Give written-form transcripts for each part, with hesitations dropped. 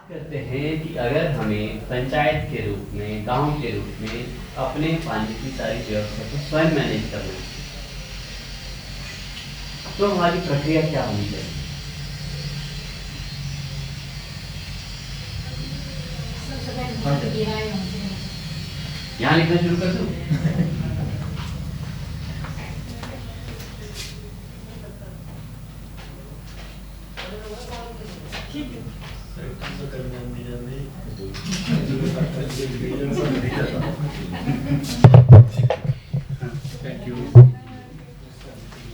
करते हैं कि अगर हमें पंचायत के रूप में, गांव के रूप में अपने पानी की सारी व्यवस्था को स्वयं मैनेज करना है, तो हमारी प्रक्रिया क्या होनी चाहिए? यहाँ लिखना शुरू कर दूं?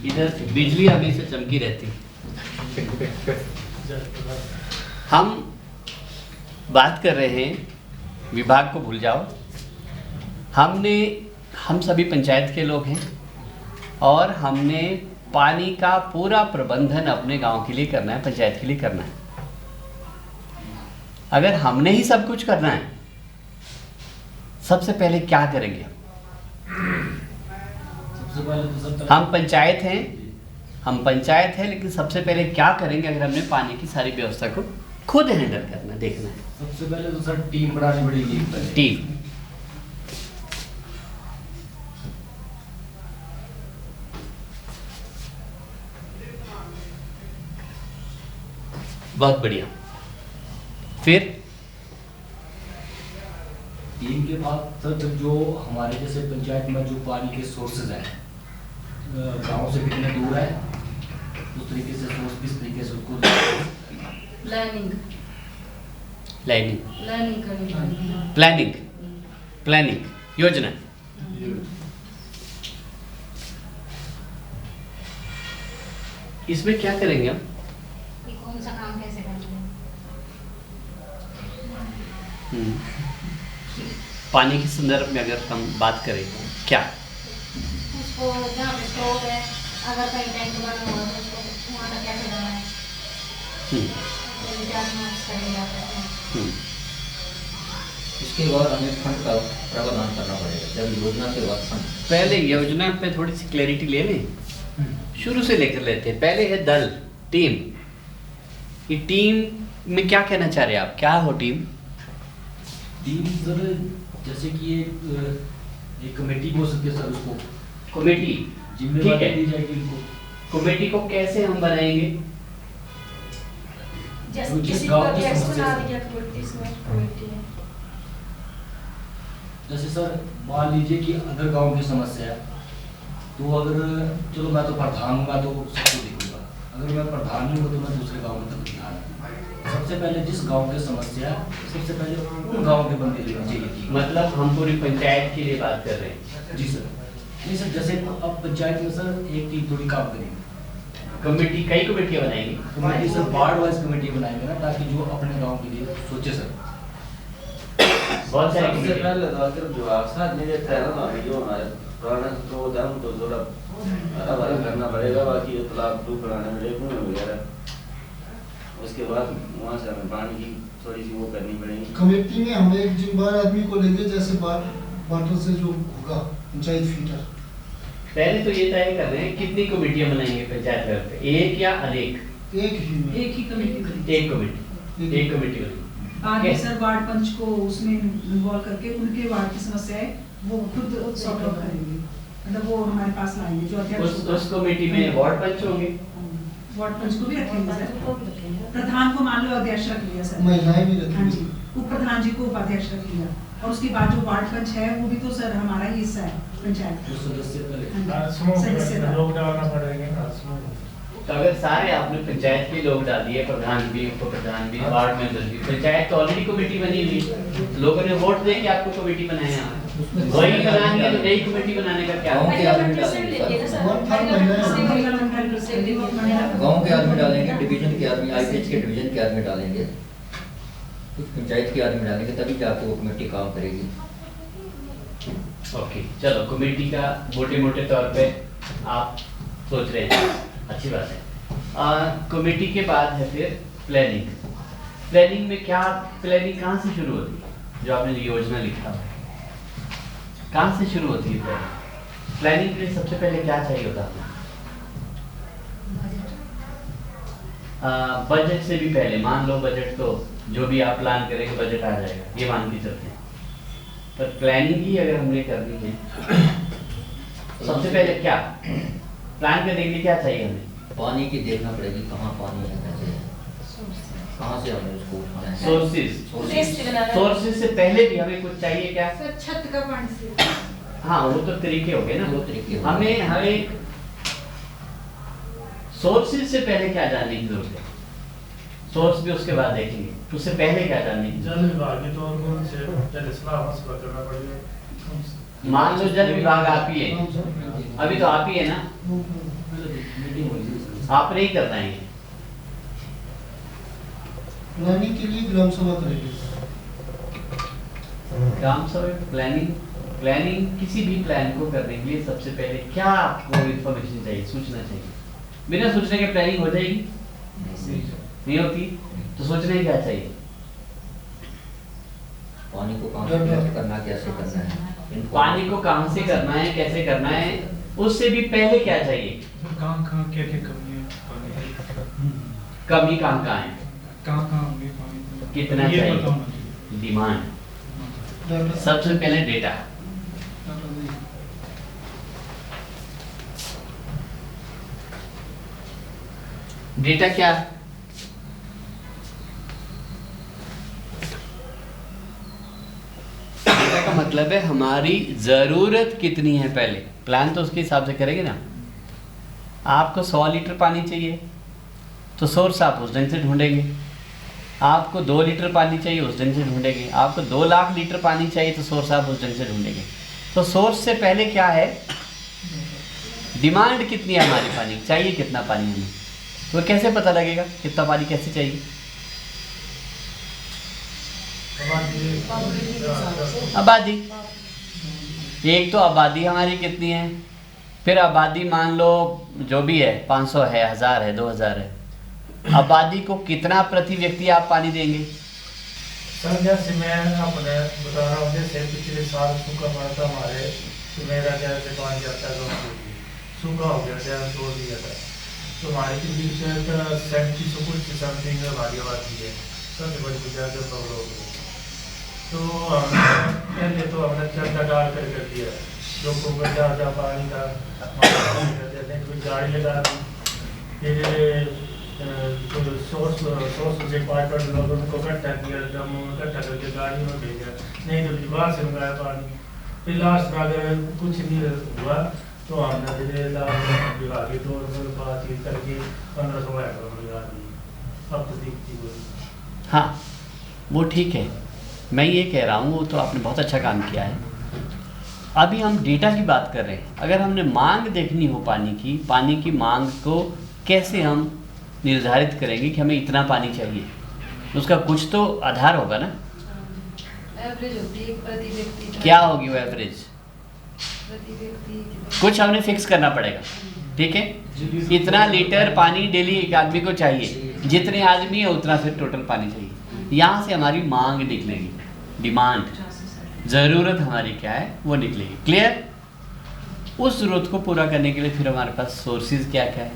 इधर बिजली हमेशा चमकी रहती। हम बात कर रहे हैं, विभाग को भूल जाओ। हम सभी पंचायत के लोग हैं और हमने पानी का पूरा प्रबंधन अपने गांव के लिए करना है, पंचायत के लिए करना है। अगर हमने ही सब कुछ करना है, सबसे पहले क्या करेंगे? सबसे पहले तो हम पंचायत हैं, लेकिन सबसे पहले क्या करेंगे? अगर हमने पानी की सारी व्यवस्था को खुद हैंडल करना, देखना है। सबसे पहले तो सर टीम बनानी पड़ेगी। टीम बहुत बढ़िया। फिर टीम के बाद सर जो हमारे जैसे पंचायत में जो पानी के सोर्सेज हैं, गांव से कितने दूर है, उस तरीके से सोर्स किस तरीके से उसको प्लानिंग योजना। इसमें क्या करेंगे हम? कौन सा काम कैसे करना है? पानी के संदर्भ में अगर हम बात करें, क्या उसको जहाँ पे स्टोर है, अगर कहीं टैंक बना हुआ है तो उसको वहाँ तक कैसे जाना है? इसके बाद हमें फंड का प्रावधान करना पड़ेगा। जब योजना के बाद फंड, पहले योजना पे थोड़ी सी क्लैरिटी ले लें, शुरू से लेकर लेते हैं। पहले है दल, टीम। ये टीम में क्या कहना चाह रहे हैं आप? क्या हो टीम? टीम सर जैसे कि एक कमेटी हो सकती है सर, उसको कमेटी जिम्मेदारी दी जाएगी इनको। कमेटी को कैसे हम बनाएंगे? जैसे किसी प्रोजेक्ट्स बना दिया कमेटी है। जैसे सर मान लीजिए कि अगर गांव की समस्या है, तो अगर चलो मैं तो प्रधान हूँ, मैं तो सबको देखूंगा। अगर मैं प्रधान नहीं हूँ तो मैं दूसरे गांव में तक ध्यान। सबसे पहले जिस गांव की समस्या है, सबसे पहले उन गांव के बंदे लेना चाहिए। मतलब हम पूरी पंचायत के लिए बात कर रहे हैं। जी सर। नहीं सर, जैसे अब पंचायत में सर एक टीम थोड़ी काम करेगी, कमेटी कई कमेटियां बनाएंगी। Committee sir ward wise committee बनाएंगे ना, ताकि जो अपने गांव के लिए सोचे सर। बहुत सारी सबसे कमेटियां। पहले तो अगर जो साथ में रहता है ना, जो हमारे पुराना स्रोत है उनको थोड़ा हरा भरा करना पड़ेगा। बाकी ये तालाब टूब बनाने में लेकुन वगैरह, उसके बाद वहाँ से हमें पानी की थोड़ी सी वो करनी पड़ेगी। कमेटी में हम एक जिम्मेदार आदमी को लेंगे, जैसे वाटर से जो होगा पंचायत फीटर। पहले तो ये तय कर रहे हैं कितनी कमेटियां बनाएंगे पंचायत लेवल पे, एक या अनेक? एक ही कमेटी बनेगी। एक कमेटी बनेगी। आगे सर वार्ड पंच को उसमें इन्वॉल्व करके उनके वार्ड की समस्या है वो खुद सॉर्ट आउट करेंगे। मतलब वो हमारे पास लाएंगे जो अध्यक्ष। उस कमेटी में वार्ड पंच होंगे। वार्ड पंच को भी रखेंगे सर, प्रधान को मान लो अध्यक्ष रख लिया सर, महिलाएं भी हाँ रखेंगी। जी, उप प्रधान जी को उपाध्यक्ष रख लिया, और उसके बाद जो वार्ड पंच है वो भी तो सर हमारा ही हिस्सा है पंचायत जो सदस्य सदस्यता। तो अगर सारे आपने पंचायत के लोग डाल दिए, प्रधान भी, उप प्रधान भी, वार्ड मेंबर भी, पंचायत तो ऑलरेडी कमेटी बनी हुई है, लोगों ने वोट दे के आपको कमेटी बनाया। वही बनाएंगे तो नई कमेटी बनाने का क्या? गाँव के आदमी डालेंगे, डिवीजन के आदमी, आईपीएच के डिवीजन के आदमी डालेंगे, कुछ पंचायत के आदमी डालेंगे, तभी जाके वो कमेटी काम करेगी। ओके, चलो कमेटी का मोटे मोटे तौर पे आप सोच रहे हैं, अच्छी बात है। कमेटी के बाद है फिर प्लानिंग। प्लानिंग में क्या, प्लानिंग कहाँ से शुरू होती है? जो आपने योजना लिखा है कहाँ से शुरू होती है प्लानिंग? प्लानिंग के लिए सबसे पहले क्या चाहिए होता है? बजट से भी पहले मान लो बजट तो जो भी आप प्लान करेंगे बजट आ जाएगा, ये मान के चलते हैं। पर प्लानिंग ही अगर हमने करनी है, सबसे पहले क्या प्लान करने के लिए क्या चाहिए हमें? पानी की देखना पड़ेगी, कहाँ पानी है, कैसे है, कहाँ से हमें उसको उठाना है। सोर्सेज से पहले भी हमें कुछ चाहिए क्या? सर छत का पानी से। हाँ वो तो तरीके हो गए ना, वो तरीके हो गए। हमें हमें सोर्सेज से पहले क्या जानने की जरूरत है? सोर्स भी उसके बाद देखेंगे, उससे पहले क्या जानने की? जल विभाग की तौर पर उनसे जल सलाह मशवरा करना पड़ेगा। मान लो जल विभाग आप ही है, अभी तो आप ही है ना, आपने ही करना है। प्लानिंग के लिए ग्राम सभा करेंगे। ग्राम सभा प्लानिंग किसी भी प्लान को करने के लिए सबसे पहले क्या आपको इन्फॉर्मेशन चाहिए, सूचना चाहिए। बिना सोचने के प्लानिंग हो जाएगी? नहीं होती। तो सोचने क्या चाहिए? पानी को कहाँ से कलेक्ट करना, कैसे करना है, पानी को कहाँ से करना है, कैसे करना है, उससे भी पहले क्या चाहिए? कहाँ क्या क्या कमी है पानी की, कमी कहाँ है, कहाँ होंगे पानी, कितना ये चाहिए, पता होना चाहिए। डिमांड। सबसे पहले डेटा, डेटा क्या? डेटा का मतलब है हमारी जरूरत कितनी है। पहले प्लान तो उसके हिसाब से करेंगे ना। आपको 100 लीटर पानी चाहिए तो सोर्स आप उस ढंग से ढूंढेंगे। आपको 2 लीटर पानी चाहिए उस ढंग से ढूंढेंगे। आपको 2 लाख लीटर पानी चाहिए तो सोर्स आप उस ढंग से ढूंढेंगे। तो सोर्स से पहले क्या है, डिमांड कितनी है हमारी, पानी चाहिए कितना पानी हमें, तो कैसे पता लगेगा कितना पानी कैसे चाहिए? आबादी, एक तो आबादी हमारी कितनी है, फिर आबादी मान लो जो भी है 500 है, 1000 है, 2000 है, आबादी को कितना प्रति व्यक्ति आप पानी देंगे? सर जैसे मैं अपने बता रहा हूँ, जैसे पिछले साल सूखा पड़ा था हमारे, तो मेरा जैसे पानी जाता है गाँव के लिए, सूखा हो गया था, छोड़ दिया था, तो हमारे के बीच 3700 कुछ समथिंग हमारी आबादी है, सबसे बड़ी गुजरात हो गई। तो हमने पहले तो हमने चंदा डाल कर दिया, लोगों को जहाँ पानी का कोई गाड़ी लगा दी, फिर सोर्स से क्वार्टर लोगों को इकट्ठा किया, ड्रम इकट्ठा करके गाड़ी में भेजा, नहीं तो विभाग से मंगाया पानी। फिर लास्ट में अगर कुछ नहीं हुआ तो हमने फिर विभाग के तौर पर बातचीत करके 1500 लगा दी। अब तो दिखती हुई। हाँ वो ठीक है, मैं ये कह रहा हूँ वो तो आपने बहुत अच्छा काम किया है। अभी हम डेटा की बात कर रहे हैं। अगर हमने मांग देखनी हो पानी की मांग को कैसे हम निर्धारित करेंगे कि हमें इतना पानी चाहिए, उसका कुछ तो आधार होगा ना। एवरेज होती है प्रति व्यक्ति। क्या होगी वो एवरेज? प्रति व्यक्ति कुछ हमने फिक्स करना पड़ेगा, ठीक है। इतना लीटर पानी डेली एक आदमी को चाहिए, जितने आदमी है उतना फिर टोटल पानी चाहिए। यहाँ से हमारी मांग निकलेगी, डिमांड, ज़रूरत हमारी क्या है वो निकलेगी। क्लियर? उस ज़रूरत को पूरा करने के लिए फिर हमारे पास सोर्सेज क्या क्या है,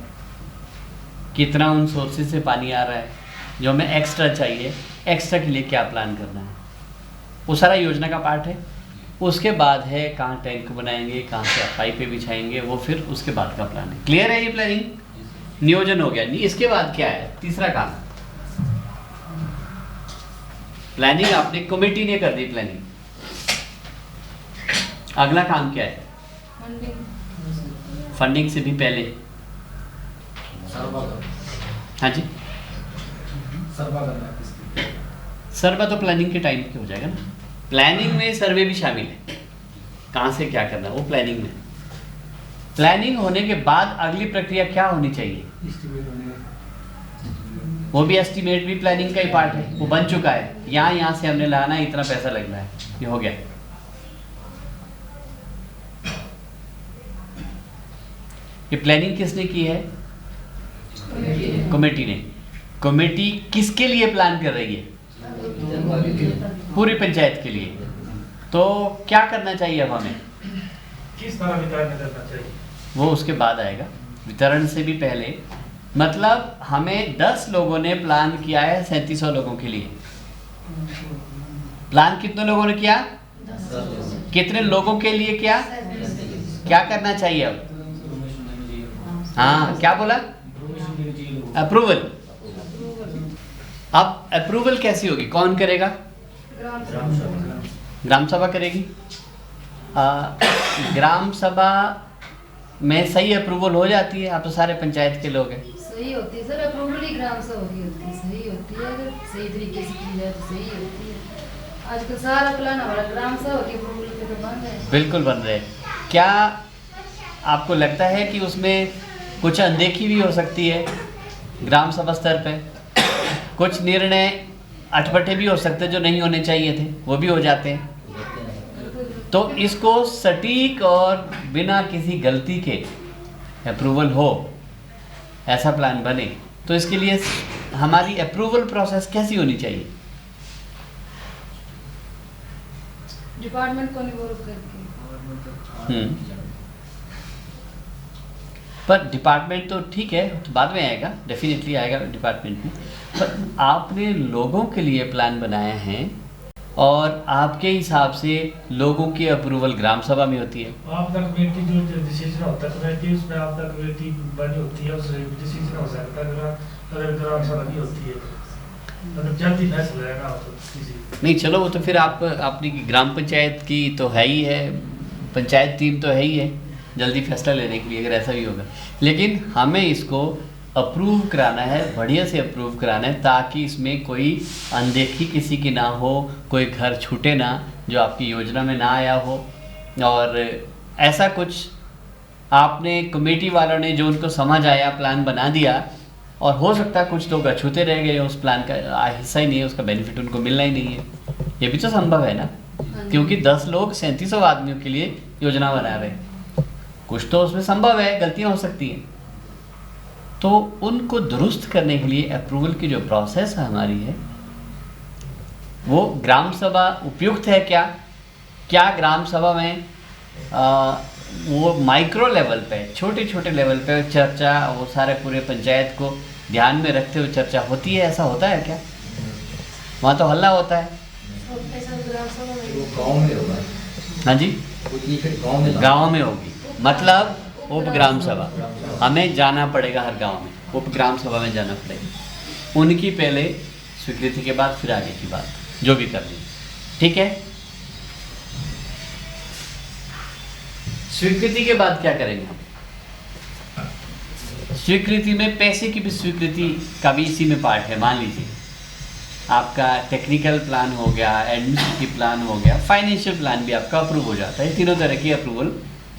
कितना उन सोर्सेज से पानी आ रहा है, जो हमें एक्स्ट्रा चाहिए, एक्स्ट्रा के लिए क्या प्लान करना है, वो सारा योजना का पार्ट है। उसके बाद है कहाँ टैंक बनाएंगे, कहाँ से आप पाइपें बिछाएंगे, वो फिर उसके बाद का प्लान है। क्लियर है? ये प्लानिंग नियोजन हो गया। नहीं, इसके बाद क्या है? तीसरा काम, प्लानिंग आपने कमेटी ने कर दी प्लानिंग। अगला काम क्या है? फंडिंग से भी पहले, हाँ जी, सर्वे तो प्लानिंग के टाइम पे हो जाएगा ना। प्लानिंग में सर्वे भी शामिल है, कहाँ से क्या करना है वो प्लानिंग में। प्लानिंग होने के बाद अगली प्रक्रिया क्या होनी चाहिए? वो भी एस्टीमेट भी प्लानिंग का ही पार्ट है, वो बन चुका है। यहाँ से हमने लाना है, इतना पैसा लगना है, ये हो गया। ये प्लानिंग किसने की है? कमेटी ने। कमेटी किसके लिए प्लान कर रही है? पूरी पंचायत के लिए। तो क्या करना चाहिए अब हमें? किस तरह वितरण करना चाहिए वो उसके बाद आएगा। वितरण से भी पहले मतलब हमें 10 लोगों ने प्लान किया है 3700 लोगों के लिए। प्लान कितने लोगों ने किया? कितने लोगों के लिए किया? क्या करना चाहिए अब? हाँ, क्या बोला? अप्रूवल। अब अप्रूवल कैसी होगी? कौन करेगा? ग्राम सभा करेगी। ग्राम सभा में सही अप्रूवल हो जाती है? आप तो सारे पंचायत के लोग हैं। सही होती है सर, अप्रूवल ही ग्राम सभा की होती है, सही होती है। अगर सही तरीके से की जाए तो सही होती है। आजकल सारा प्लान हमारा ग्राम सभा की अप्रूवल पे तो बन रहा है। बिल्कुल बन रहे हैं। क्या आपको लगता है कि उसमें कुछ अनदेखी भी हो सकती है ग्राम सभा स्तर पे? कुछ निर्णय अटपटे भी हो सकते हैं जो नहीं होने चाहिए थे, वो भी हो जाते हैं। तो इसको सटीक और बिना किसी गलती के अप्रूवल हो, ऐसा प्लान बने, तो इसके लिए हमारी अप्रूवल प्रोसेस कैसी होनी चाहिए? डिपार्टमेंट को इन्वॉल्व करके। पर डिपार्टमेंट तो ठीक है, तो बाद में आएगा, डेफिनेटली आएगा डिपार्टमेंट में। पर आपने लोगों के लिए प्लान बनाया है और आपके हिसाब से लोगों की अप्रूवल ग्राम सभा में होती है। आपदा कमेटी जो डिसीजन होता है कमेटी, उसमें आपदा कमेटी बनी होती है, उससे डिसीजन हो सकता है। अगर ग्राम सभा नहीं होती है, अगर जल्दी फैसला लेना हो तो किसी नहीं, चलो वो तो फिर आप अपनी ग्राम पंचायत की तो है ही है, पंचायत टीम तो है ही है जल्दी फैसला लेने के लिए, अगर ऐसा भी होगा। लेकिन हमें इसको अप्रूव कराना है, बढ़िया से अप्रूव कराना है, ताकि इसमें कोई अनदेखी किसी की ना हो, कोई घर छूटे ना जो आपकी योजना में ना आया हो। और ऐसा कुछ आपने कमेटी वालों ने जो उनको समझ आया प्लान बना दिया, और हो सकता है कुछ लोग अछूते रह गए, उस प्लान का हिस्सा ही नहीं है, उसका बेनिफिट उनको मिलना ही नहीं है। ये भी तो संभव है ना, क्योंकि 10 लोग 3700 आदमियों के लिए योजना बना रहे हैं। कुछ तो उसमें संभव है, गलतियां हो सकती हैं। तो उनको दुरुस्त करने के लिए अप्रूवल की जो प्रोसेस हमारी है, वो ग्राम सभा उपयुक्त है क्या? क्या ग्राम सभा में वो माइक्रो लेवल पे, छोटे छोटे लेवल पे चर्चा, वो सारे पूरे पंचायत को ध्यान में रखते हुए चर्चा होती है? ऐसा होता है क्या? वहाँ तो हल्ला होता है। वो गाँव में होगा। हाँ जी, वो चीज़ फिर गाँव में गाँव में होगी, मतलब उप ग्राम सभा। हमें जाना पड़ेगा हर गांव में, उप ग्राम सभा में जाना पड़ेगा। उनकी पहले स्वीकृति के बाद फिर आगे की बात जो भी करनी, ठीक है? स्वीकृति के बाद क्या करेंगे हम? स्वीकृति में पैसे की भी स्वीकृति का भी इसी में पार्ट है। मान लीजिए आपका टेक्निकल प्लान हो गया, एडमिनिस्ट्रेटिव प्लान हो गया, फाइनेंशियल प्लान भी आपका अप्रूव हो जाता है। तीनों तरह की अप्रूवल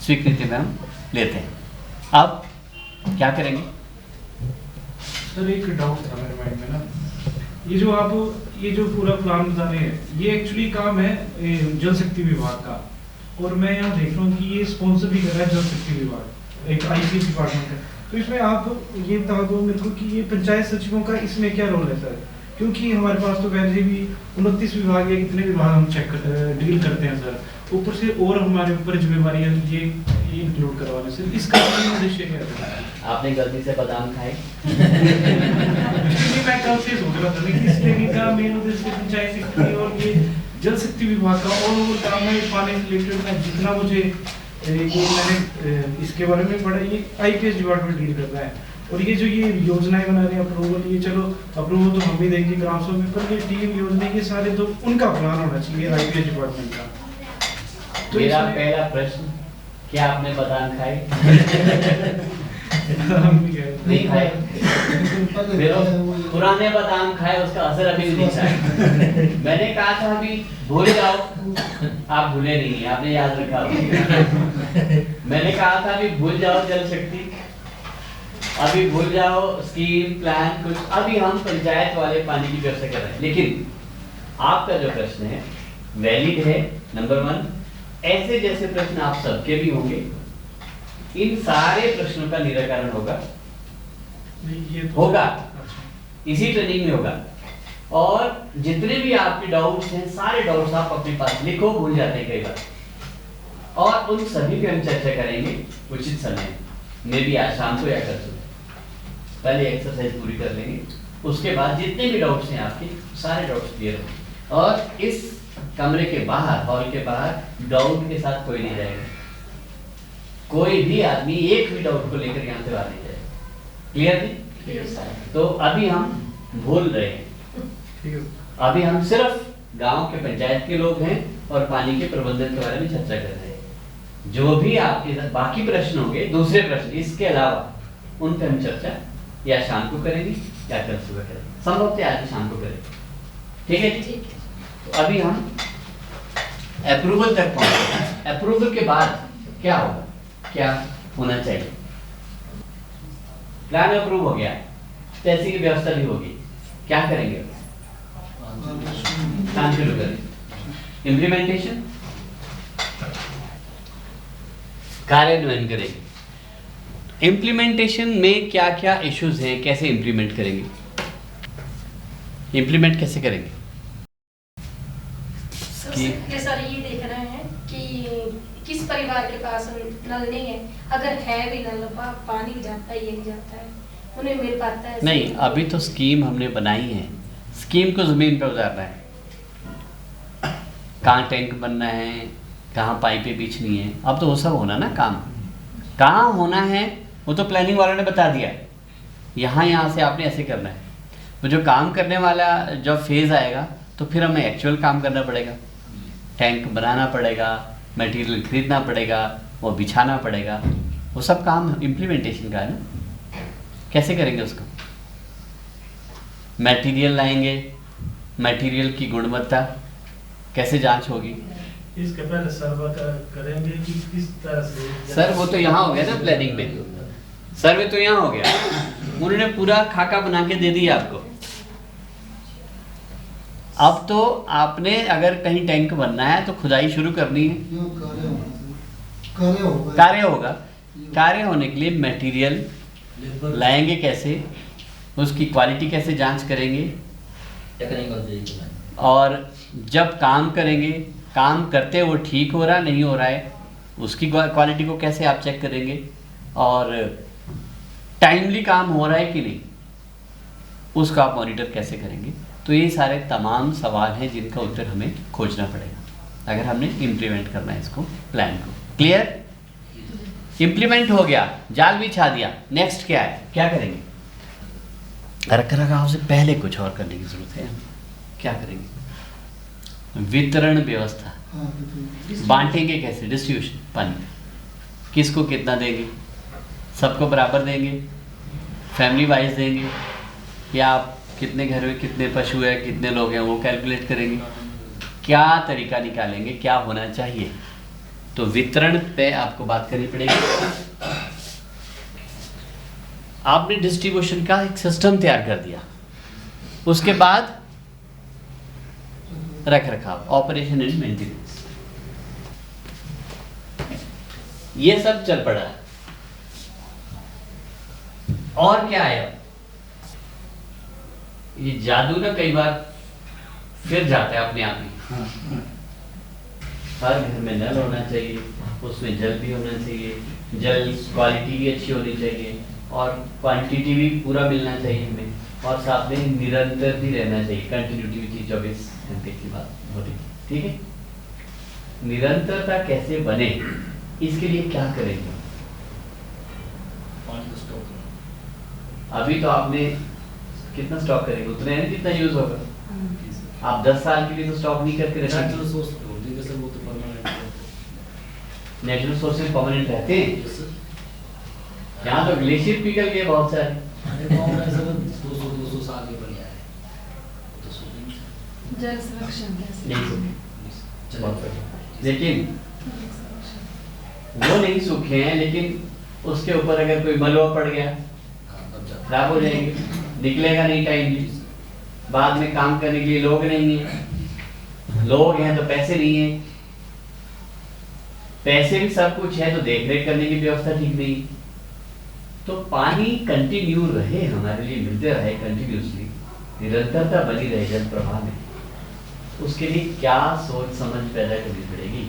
स्वीकृति में हम लेते हैं। अब क्या करेंगे? सर एक डाउट था मेरे माइंड में ना, ये जो पूरा प्लान बता रहे हैं, ये एक्चुअली काम है जल शक्ति विभाग का, और मैं यहाँ देख रहा हूँ कि ये स्पॉन्सर भी कर रहा है जल शक्ति विभाग, एक ICS डिपार्टमेंट का। तो इसमें आप ये बता दो मेरे को कि ये पंचायत सचिवों का इसमें क्या रोल है सर? क्योंकि हमारे पास तो पहले भी 29 विभाग या कितने विभाग हम डील करते हैं सर, ऊपर से और हमारे ऊपर जिम्मेवारियाँ ये इंक्लूड करवाने से, इसका उद्देश्य क्या है? आपने गलती से बादाम खाए? मैं कल से सोच रहा था लेकिन इस ट्रेनिंग का मेन उद्देश्य पंचायत सेक्रेटरी और ये जल शक्ति विभाग का ऑल ओवर काम है, पानी से रिलेटेड में जितना मुझे ये मैंने इसके बारे में पढ़ा, ये IPS डिपार्टमेंट डील करता है। और ये जो ये योजनाएं बना रहे हैं अप्रूवल, ये चलो अप्रूवल तो हम भी देंगे ग्राम सभा में, पर ये टीम योजना ये सारे तो उनका प्लान होना चाहिए IPS डिपार्टमेंट का। तो मेरा पहला प्रश्न, क्या आपने बादाम खाए? नहीं खाए? पुराने बादाम खाए, उसका असर अभी नहीं दिखा है। मैंने कहा था अभी भूल जाओ, आप भूले नहीं हैं, आपने याद रखा। मैंने कहा था अभी भूल जाओ जल शक्ति, अभी भूल जाओ स्कीम प्लान कुछ, अभी हम पंचायत वाले पानी की व्यवस्था कर रहे हैं। लेकिन आपका जो प्रश्न है वैलिड है, नंबर 1। ऐसे जैसे प्रश्न आप सबके भी होंगे, इन सारे प्रश्नों का निराकरण होगा इसी ट्रेनिंग में होगा। और जितने भी आपके डाउट्स हैं, सारे डाउट्स आप अपने पास लिखो, भूल जाते हैं कई बार, और उन सभी पे हम चर्चा करेंगे उचित समय में भी, आज शाम को या कल सुबह। पहले एक्सरसाइज पूरी कर लेंगे, उसके बाद जितने भी डाउट्स हैं आपके सारे डाउट्स क्लियर होंगे। और इस कमरे के बाहर, हॉल के बाहर डाउट के साथ कोई नहीं जाएगा, कोई भी आदमी एक भी डाउट को लेकर यहाँ से बाहर नहीं जाएगा। क्लियर है? तो अभी हम भूल रहे हैं, अभी हम सिर्फ गांव के पंचायत के लोग हैं और पानी के प्रबंधन के बारे में चर्चा कर रहे हैं। जो भी आपके बाकी प्रश्न होंगे, दूसरे प्रश्न इसके अलावा, उन पर हम चर्चा या शाम को करेंगे या कल सुबह करेंगे, संभवतः आज शाम को करेंगे। ठीक है जी? तो अभी हम अप्रूवल तक पहुंचे। अप्रूवल के बाद क्या होगा, क्या होना चाहिए? प्लान अप्रूव हो गया, पैसे की व्यवस्था भी होगी, क्या करेंगे? काम शुरू करेंगे, इम्प्लीमेंटेशन, कार्यान्वयन करेंगे। इम्प्लीमेंटेशन में क्या क्या इश्यूज हैं, कैसे इम्प्लीमेंट करेंगे? इम्प्लीमेंट कैसे करेंगे? सबसे सर ये देख रहे हैं कि किस परिवार के पास नल नहीं है, अगर है भी नल पानी जाता है, ये नहीं जाता है, उन्हें मिल पाता है? नहीं, अभी तो स्कीम हमने बनाई है, स्कीम को जमीन पर उतारना है। कहाँ टैंक बनना है, कहाँ पाइपें बिछनी है, अब तो वो सब होना ना काम। कहाँ होना है वो तो प्लानिंग वालों ने बता दिया है, यहाँ से आपने ऐसे करना है। तो जो काम करने वाला जब फेज़ आएगा तो फिर हमें एक्चुअल काम करना पड़ेगा, टैंक बनाना पड़ेगा, मटेरियल खरीदना पड़ेगा, वो बिछाना पड़ेगा, वो सब काम इम्प्लीमेंटेशन का है ना। कैसे करेंगे उसको? मटेरियल लाएंगे, मटेरियल की गुणवत्ता कैसे जांच होगी? इसके पहले सर्वे करेंगे कि किस तरह से? सर वो तो यहाँ हो गया ना प्लानिंग में, सर्वे तो यहाँ हो गया, उन्होंने पूरा खाका बना के दे दिया आपको। अब तो आपने अगर कहीं टैंक बनना है तो खुदाई शुरू करनी है, कार्य होगा। कार्य होने के लिए मटेरियल लाएंगे कैसे, उसकी क्वालिटी कैसे जांच करेंगे, और जब काम करेंगे, काम करते वो ठीक हो रहा नहीं हो रहा है, उसकी क्वालिटी को कैसे आप चेक करेंगे, और टाइमली काम हो रहा है कि नहीं उसका आप मॉनिटर कैसे करेंगे। तो ये सारे तमाम सवाल हैं जिनका उत्तर हमें खोजना पड़ेगा अगर हमने इम्प्लीमेंट करना है इसको, प्लान को। क्लियर? इम्प्लीमेंट हो गया, जाल बिछा दिया, नेक्स्ट क्या है, क्या करेंगे? रखरखाव से पहले कुछ और करने की जरूरत है। क्या करेंगे? वितरण व्यवस्था, बांटेंगे कैसे, डिस्ट्रीब्यूशन पानी, किसको कितना देंगे, सबको बराबर देंगे, फैमिली वाइज देंगे, या आप कितने घर में कितने पशु है, कितने लोग हैं वो कैलकुलेट करेंगे, क्या तरीका निकालेंगे, क्या होना चाहिए। तो वितरण पे आपको बात करनी पड़ेगी। आपने डिस्ट्रीब्यूशन का एक सिस्टम तैयार कर दिया, उसके बाद रख रखाव, ऑपरेशन एंड मेंटेनेंस, ये सब चल पड़ा। और क्या है? ये जादू ना कई बार फिर जाता है अपने आप ही। हर घर में नल होना चाहिए, उसमें जल भी होना चाहिए, जल क्वालिटी भी अच्छी होनी चाहिए और क्वांटिटी भी पूरा मिलना चाहिए हमें, और साथ में निरंतर भी रहना चाहिए, कंटिन्यूटी 24 घंटे की बात हो रही है। ठीक है? निरंतरता कैसे बने, इसके लिए क्या करेंगे? अभी तो आपने कितना स्टॉक करेंगे, उतने हैं जितना यूज होगा। आप 10 साल के लिए तो स्टॉक नहीं करके रखेंगे। नेचुरल सोर्सेज परमानेंट रहते हैं। यहाँ तो ग्लेशियर पिघल गए बहुत सारे। 200 साल के बन आए। जल संरक्षण कैसे? लेकिन वो नहीं सूखे हैं, लेकिन उसके ऊपर अगर कोई मलबा पड़ गया खराब हो जाएंगे, निकलेगा नहीं टाइमली, बाद में काम करने के लिए लोग नहीं है, लोग हैं तो पैसे नहीं है, पैसे भी सब कुछ है तो देख रेख करने की व्यवस्था ठीक नहीं। तो पानी कंटिन्यू रहे, हमारे लिए मिलते रहे कंटिन्यूसली, निरंतरता बनी रहे जल प्रवाह में, उसके लिए क्या सोच समझ पैदा करनी पड़ेगी।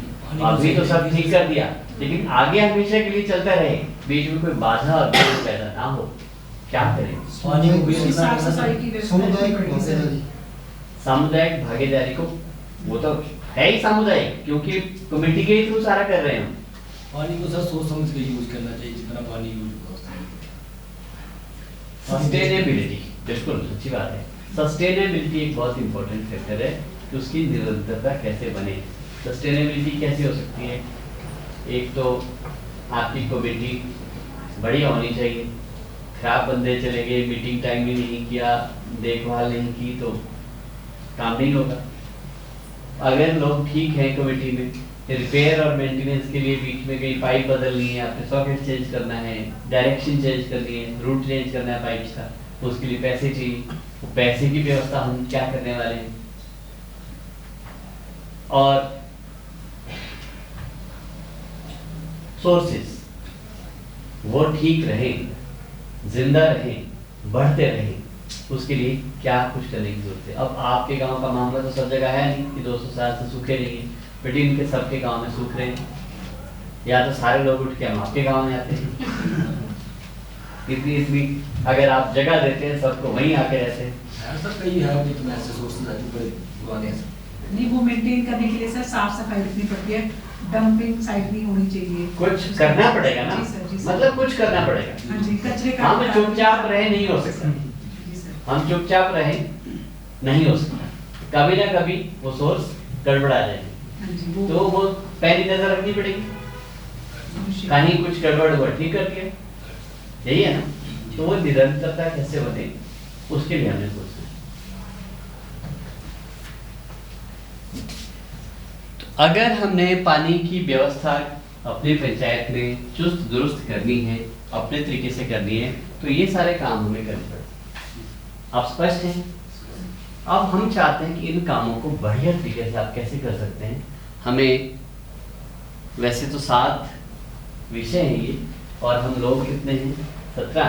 अभी तो सब ठीक कर दिया, लेकिन आगे हमेशा के लिए चलता रहे, बीच में कोई बाधा और पैदा ना हो, क्या करें? पानी को वेस्ट उसकी ना साफ करना सफाई चाहिए। की व्यवस्था करनी सामुदायिक पड़ेगी सर। भागीदारी। सामुदायिक भागीदारी को, वो तो है ही सामुदायिक, क्योंकि कमेटी के ही थ्रू सारा कर रहे हैं हम। पानी को सर सोच समझ के यूज करना चाहिए, जितना पानी यूज होगा उस टाइम पे। सस्टेनेबिलिटी, बिल्कुल अच्छी बात है। सस्टेनेबिलिटी एक बहुत इंपॉर्टेंट फैक्टर है कि उसकी निरंतरता कैसे बने। सस्टेनेबिलिटी कैसे हो सकती है? एक तो आपकी कमेटी बढ़िया होनी चाहिए। खराब बंदे चले गए, मीटिंग टाइम भी नहीं किया, देखभाल नहीं की, तो काम नहीं होगा। अगर लोग ठीक हैं कमेटी में, रिपेयर और मेंटेनेंस के लिए बीच में कहीं पाइप बदलनी है, आपने सॉकेट चेंज करना है, डायरेक्शन चेंज करनी है, रूट चेंज करना है पाइप्स का, तो उसके लिए पैसे चाहिए। वो पैसे की व्यवस्था हम क्या करने वाले हैं? और सोर्सेस वो ठीक रहें, जिंदा रहें, बढ़ते रहें, उसके लिए क्या कुछ करने की जरूरत है। अब आपके गांव का मामला तो सब जगह है नहीं कि 200 साल से सूखे नहीं है, बट इनके सबके गांव में सूख रहे हैं। या तो सारे लोग उठ के हम आपके गांव में आते हैं। इतनी अगर आप जगह देते हैं सबको, वहीं आके रहते हैं। सर कई है कि तुम ऐसे सोचते हैं बड़े पुराने हैं। नहीं, वो मेंटेन करने के लिए सर साफ सफाई रखनी पड़ती है, डंपिंग साइट नहीं होनी चाहिए। कुछ करना पड़ेगा ना, जी सर, जी सर। मतलब कुछ करना पड़ेगा। हाँ जी, कचरे का हम चुपचाप रहे नहीं हो सकता, जी सर। हम चुपचाप रहे नहीं हो सकता। कभी ना कभी वो सोर्स गड़बड़ा जाएगी, हाँ जी, वो तो वो पहली नजर रखनी पड़ेगी। कहीं कुछ गड़बड़ हुआ, ठीक कर दिया, यही है ना। तो वो निरंतरता कैसे बने, उसके लिए हमें सोचना है। अगर हमने पानी की व्यवस्था अपनी पंचायत में चुस्त दुरुस्त करनी है, अपने तरीके से करनी है, तो ये सारे काम हमें करने पड़ेंगे। आप स्पष्ट हैं? अब हम चाहते हैं कि इन कामों को बढ़िया तरीके से आप कैसे कर सकते हैं। हमें वैसे तो 7 विषय हैं ये, और हम लोग कितने हैं? 17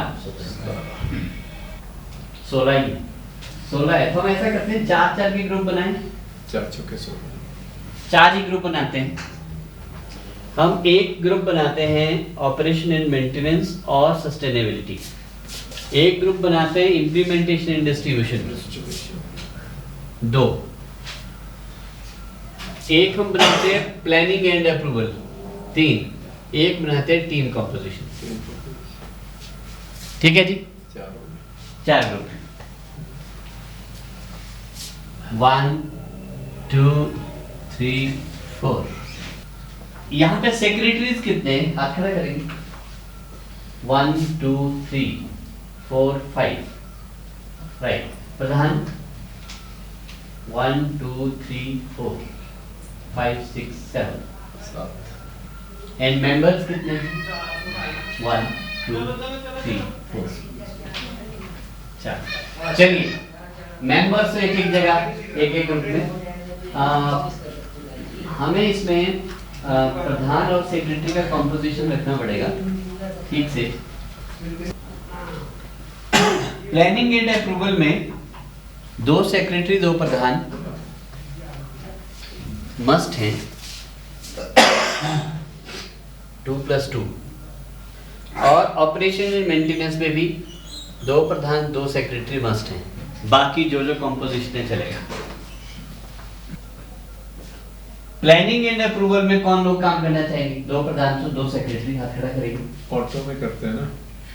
16 ही 16 है। तो हम ऐसा करते हैं 4-4 के ग्रुप बनाएं। 4 ही ग्रुप बनाते हैं। हम एक ग्रुप बनाते हैं ऑपरेशन एंड मेंटेनेंस और सस्टेनेबिलिटी, एक ग्रुप बनाते हैं इम्प्लीमेंटेशन एंड डिस्ट्रीब्यूशन, 2 एक हम बनाते हैं प्लानिंग एंड अप्रूवल, 3 एक बनाते हैं टीम कॉम्पोजिशन। ठीक है जी, 4 ग्रुप, 1 2 3 4। यहाँ पे सेक्रेटरीज कितने हैं? हाथ खड़ा करेंगे। 1 2 3 4 5, राइट। प्रधान 1 2 3 4 5 6 7। एंड मेंबर्स कितने हैं? 1 2 3 4 4। चलिए, मेंबर्स तो एक जगह एक ग्रुप में। हमें इसमें प्रधान और सेक्रेटरी का कॉम्पोजिशन रखना पड़ेगा ठीक से। प्लानिंग एंड अप्रूवल में 2 सेक्रेटरी 2 प्रधान मस्ट हैं, 2+2। और ऑपरेशन एंड मेंटेनेंस में भी 2 प्रधान 2 सेक्रेटरी मस्ट हैं। बाकी जो कॉम्पोजिशन चलेगा। प्लानिंग एंड अप्रूवल में कौन लोग काम करना चाहेंगे? 2 प्रधान तो 2 सेक्रेटरी, हाथ खड़ा करेंगे। ऑटो में करते हैं ना,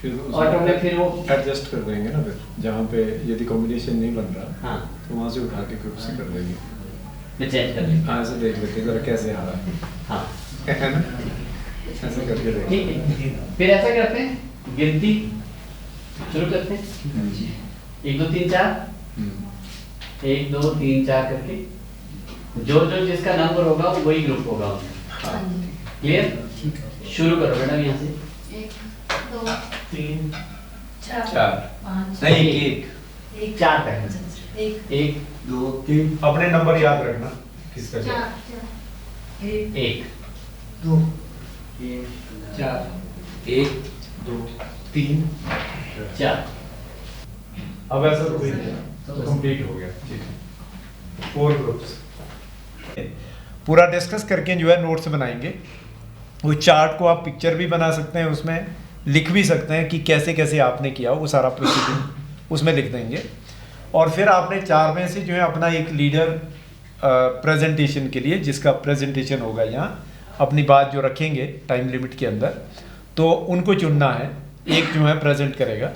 फिर ऑटो में फिर वो एडजस्ट कर देंगे ना, फिर जहाँ पे यदि कॉम्बिनेशन नहीं बन रहा, हाँ, तो वहाँ से उठा के ग्रुप से कर देंगे, चेंज कर लेंगे। ऐसे देख लेते हैं जरा कैसे आ रहा है। हाँ, है ना, ऐसे करके देखें। ठीक है। फिर ऐसा करते हैं, गिनती शुरू करते हैं। 1 2 3 4, 1 2 3 4 करके जो जिसका नंबर होगा वो वही ग्रुप होगा। क्लियर? शुरू करो मैडम यहाँ से। 1 2 3 4 5 नहीं, 1 4 तक। 1 2 3 अपने नंबर याद रखना किसका 4 1 2 4 1 2 3 4। अब ऐसा तो कोई नहीं, तो कंप्लीट हो गया। ठीक है, 4 ग्रुप्स पूरा डिस्कस करके जो है नोट्स बनाएंगे। वो चार्ट को आप पिक्चर भी बना सकते हैं उसमें, लिख भी सकते हैं कि कैसे कैसे आपने किया, वो सारा प्रोसीडिंग उसमें लिख देंगे। और फिर आपने 4 में से जो है अपना एक लीडर प्रेजेंटेशन के लिए, जिसका प्रेजेंटेशन होगा यहाँ, अपनी बात जो रखेंगे टाइम लिमिट के अंदर, तो उनको चुनना है। एक जो है प्रेजेंट करेगा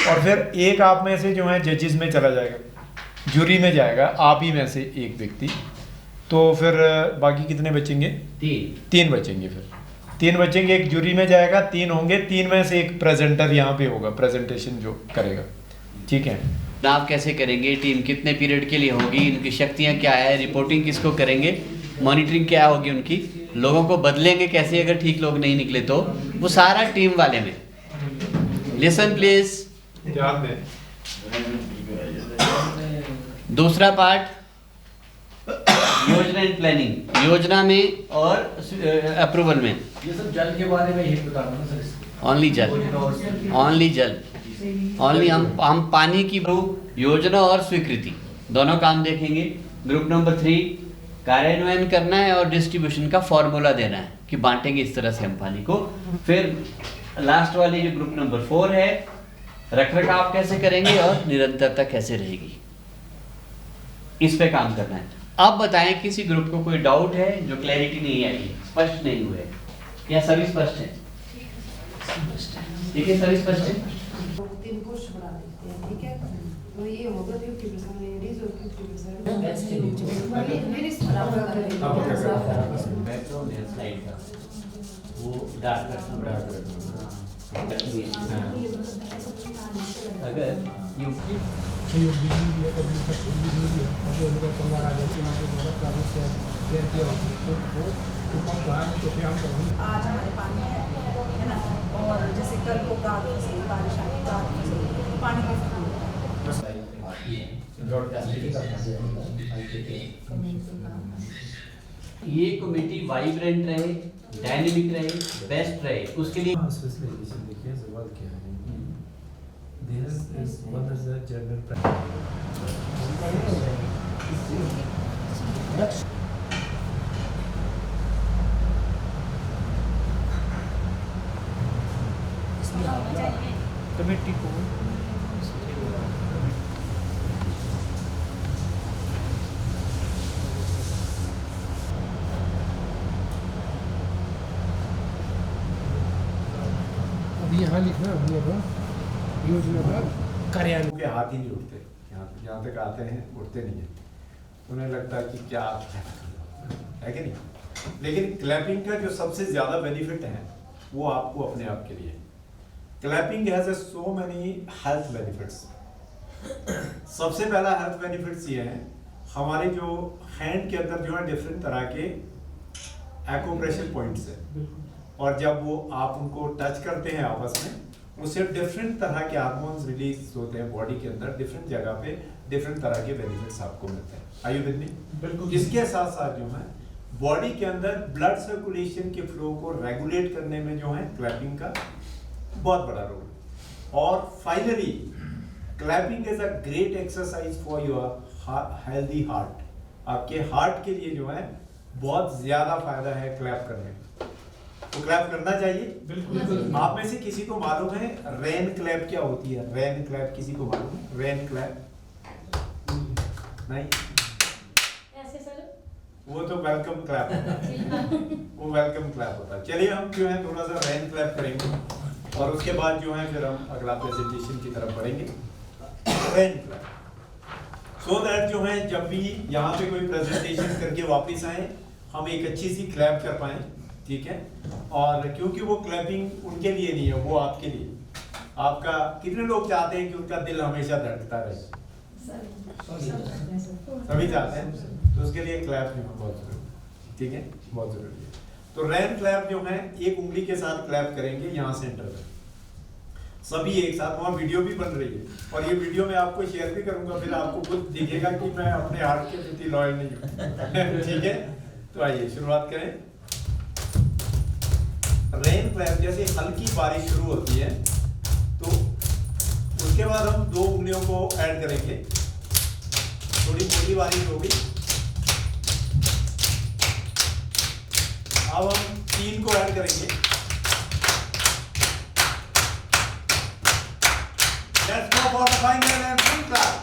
और फिर एक आप में से जो है जजेस में चला जाएगा, जूरी में जाएगा आप ही में से एक व्यक्ति। तो फिर बाकी कितने बचेंगे? 3 बचेंगे। फिर 3 बचेंगे, एक जूरी में जाएगा, 3 होंगे, 3 में से एक प्रेजेंटर यहाँ पे होगा, प्रेजेंटेशन जो करेगा। ठीक है, आप कैसे करेंगे, टीम कितने पीरियड के लिए होगी, इनकी शक्तियाँ क्या है, रिपोर्टिंग किसको करेंगे, मॉनिटरिंग क्या होगी उनकी, लोगों को बदलेंगे कैसे अगर ठीक लोग नहीं निकले तो, वो सारा टीम वाले में। लिसन प्लीज, ध्यान दें। दूसरा पार्ट योजना एंड प्लानिंग, योजना में और अप्रूवल में। ये सब जल के बारे में ही बता रहा हूँ सर। ओनली जल, ओनली जल, ओनली हम पानी की योजना और स्वीकृति दोनों काम देखेंगे। ग्रुप नंबर 3 कार्यान्वयन करना है और डिस्ट्रीब्यूशन का फॉर्मूला देना है कि बांटेंगे इस तरह से हम पानी को। फिर लास्ट वाली जो ग्रुप नंबर 4 है, रखरखाव कैसे करेंगे और निरंतरता कैसे रहेगी, इस पे काम करना है। अब बताएं किसी ग्रुप को कोई डाउट है, जो क्लैरिटी नहीं आई है, स्पष्ट नहीं हुए, या सभी स्पष्ट है? ठीक है, सभी स्पष्ट है। 3 पोस्ट बढ़ा देते हैं, ठीक है, तो ये होगा 50% लेडीज और 50% लेडीज बराबर स्लाइड का वो डार्क अगर आज हमारे पानी है ना, और जैसे कल को गाँव से बारिश आई, गाँव से पानी ये कमेटी वाइब्रेंट रहे, डायनेमिक रहे, बेस्ट रहे, उसके लिए देखिए सवाल क्या है। This is one is the general committee को अभी यहाँ लिखना होगा योजना का कार्यान्वयन। के हाथ ही नहीं उठते, यहाँ तक आते हैं उठते नहीं है, उन्हें लगता है कि क्या है कि नहीं। लेकिन क्लैपिंग का जो सबसे ज़्यादा बेनिफिट है वो आपको अपने आप के लिए, clapping has so many health benefits. सबसे पहला हेल्थ बेनिफिट्स ये हैं, हमारे जो हैंड के अंदर जो है डिफरेंट तरह के एक्यूप्रेशर पॉइंट्स हैं, और जब वो आप उनको टच करते हैं आपस में, उससे डिफरेंट तरह के हार्मोन्स रिलीज होते हैं बॉडी के अंदर, डिफरेंट जगह पे डिफरेंट तरह के बेनिफिट्स आपको मिलते हैं। Are you with me? बिल्कुल। इसके साथ साथ जो है बॉडी के अंदर ब्लड सर्कुलेशन के फ्लो को रेगुलेट करने में जो है क्लैपिंग का बहुत बड़ा रोल। और finally clapping is a great exercise for your healthy heart. आपके हार्ट के लिए जो है बहुत ज्यादा फायदा है क्लैप करने में, तो क्लैप करना चाहिए। बिल्कुल। आप में से किसी को मालूम है रेन क्लैप क्या होती है? रेन क्लैप किसी को मालूम है? रेन क्लैप नहीं, ऐसे सर वो तो वेलकम क्लैप होता है, वो वेलकम क्लैप होता है। चलिए हम जो है थोड़ा सा रेन क्लैप करेंगे और उसके बाद जो है फिर हम अगला प्रेजेंटेशन की तरफ बढ़ेंगे। रेन क्लैप सो दैट जो है जब भी यहाँ पे कोई प्रेजेंटेशन करके वापस आए हम एक अच्छी सी क्लैप कर पाए, ठीक है। और क्योंकि वो क्लैपिंग उनके लिए नहीं है, वो आपके लिए। आपका कितने लोग चाहते हैं कि उनका दिल हमेशा धड़कता रहे? सभी चाहते हैं, तो उसके लिए क्लैप जो है बहुत जरूरी, ठीक है, बहुत जरूरी है। तो रेन क्लैप जो है एक उंगली के साथ क्लैप करेंगे यहाँ सेंटर में, सभी एक साथ। वहाँ वीडियो भी बन रही है और ये वीडियो मैं आपको शेयर भी करूंगा, फिर आपको खुद दिखेगा कि मैं अपने हार्ट के प्रति लॉयल नहीं हूँ। ठीक है, तो आइए शुरुआत करें। रेन क्लैप जैसे हल्की बारिश शुरू होती है तो उसके बाद हम 2 उंगलियों को ऐड करेंगे। थोड़ी मोटी बारिश होगी, अब हम 3 को ऐड करेंगे। Let's go for the final and full clap.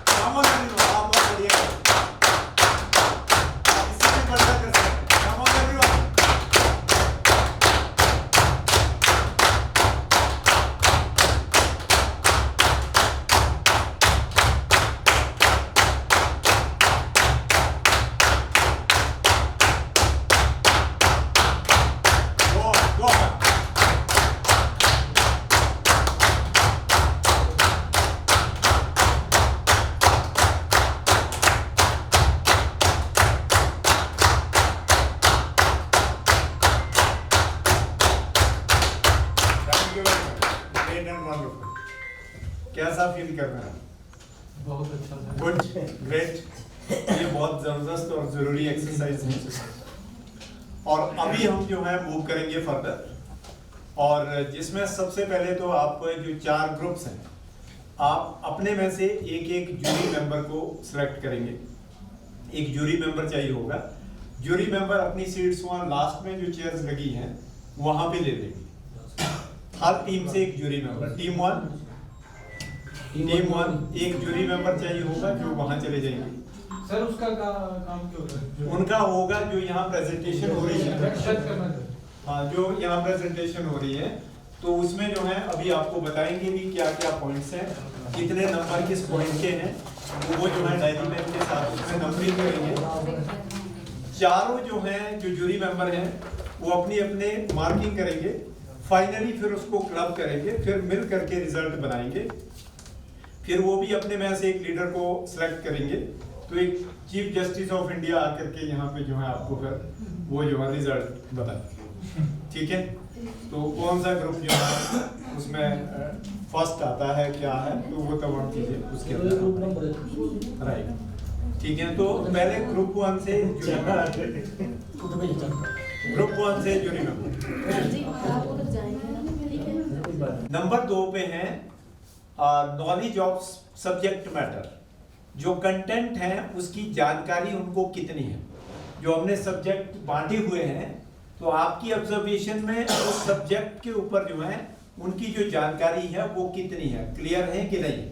Come on everyone, आप बहुत बढ़िया हैं। इससे भी बढ़िया कर सकते हैं। Come on everyone. Go, go. Thank you very much. Great and wonderful. कैसा फील कर रहे हैं? बहुत अच्छा था। Good, great. ये बहुत जबरदस्त और जरूरी एक्सरसाइज है। और अभी हम जो है मूव करेंगे फर्दर, और जिसमें सबसे पहले तो आपको जो 4 ग्रुप्स हैं, आप अपने में से एक एक जूरी मेंबर को सिलेक्ट करेंगे। एक जूरी मेंबर चाहिए होगा। जूरी मेंबर अपनी सीट्स वहाँ लास्ट में जो चेयर्स लगी हैं वहाँ पे ले लेंगे। हर टीम से एक जूरी मेंबर, टीम 1 एक जूरी मेंबर चाहिए होगा जो वहाँ चले जाएंगे। सर उसका काम क्यों है? उनका होगा जो यहाँ प्रेजेंटेशन हो रही है। हाँ, जो यहाँ प्रेजेंटेशन हो रही है तो उसमें जो है अभी आपको बताएंगे भी क्या क्या पॉइंट्स हैं, कितने नंबर किस पॉइंट के हैं, वो जो है डायरी में के साथ उसमें नंबरिंग करेंगे। चारों जो हैं जो जूरी मेंबर हैं वो अपनी अपने मार्किंग करेंगे। फाइनली फिर उसको क्लब करेंगे, फिर मिल करके रिजल्ट बनाएंगे। फिर वो भी अपने में से एक लीडर को सिलेक्ट करेंगे। तो एक चीफ जस्टिस ऑफ इंडिया आकर के यहाँ पे जो है आपको फिर वो जो है रिजल्ट बताएंगे। ठीक है, तो कौन सा ग्रुप जो है उसमें फर्स्ट आता है क्या है, तो वो तमाम चीजें उसके अंदर। राइट, ठीक है। तो पहले ग्रुप 1 से जूरी नंबर 2 पे है नॉलेज ऑफ सब्जेक्ट मैटर। जो कंटेंट है उसकी जानकारी उनको कितनी है। जो हमने सब्जेक्ट बांटे हुए हैं तो आपकी ऑब्जर्वेशन में उस सब्जेक्ट के ऊपर जो है उनकी जो जानकारी है वो कितनी है, क्लियर है कि नहीं।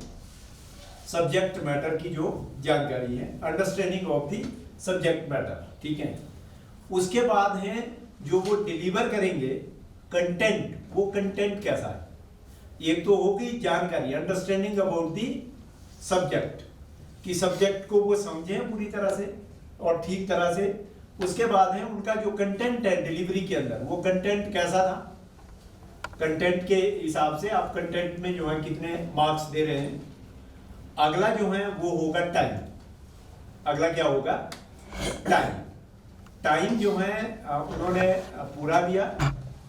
सब्जेक्ट मैटर की जो जानकारी है, understanding of the subject matter. ठीक है, उसके बाद है जो वो डिलीवर करेंगे कंटेंट, वो कंटेंट कैसा है। एक तो होगी जानकारी, अंडरस्टैंडिंग अबाउट दी सब्जेक्ट, कि सब्जेक्ट को वो समझें पूरी तरह से और ठीक तरह से। उसके बाद है उनका जो कंटेंट है डिलीवरी के अंदर, वो कंटेंट कैसा था। कंटेंट के हिसाब से आप कंटेंट में जो है कितने मार्क्स दे रहे हैं। अगला जो है वो होगा टाइम। अगला क्या होगा, टाइम। टाइम जो है उन्होंने पूरा लिया,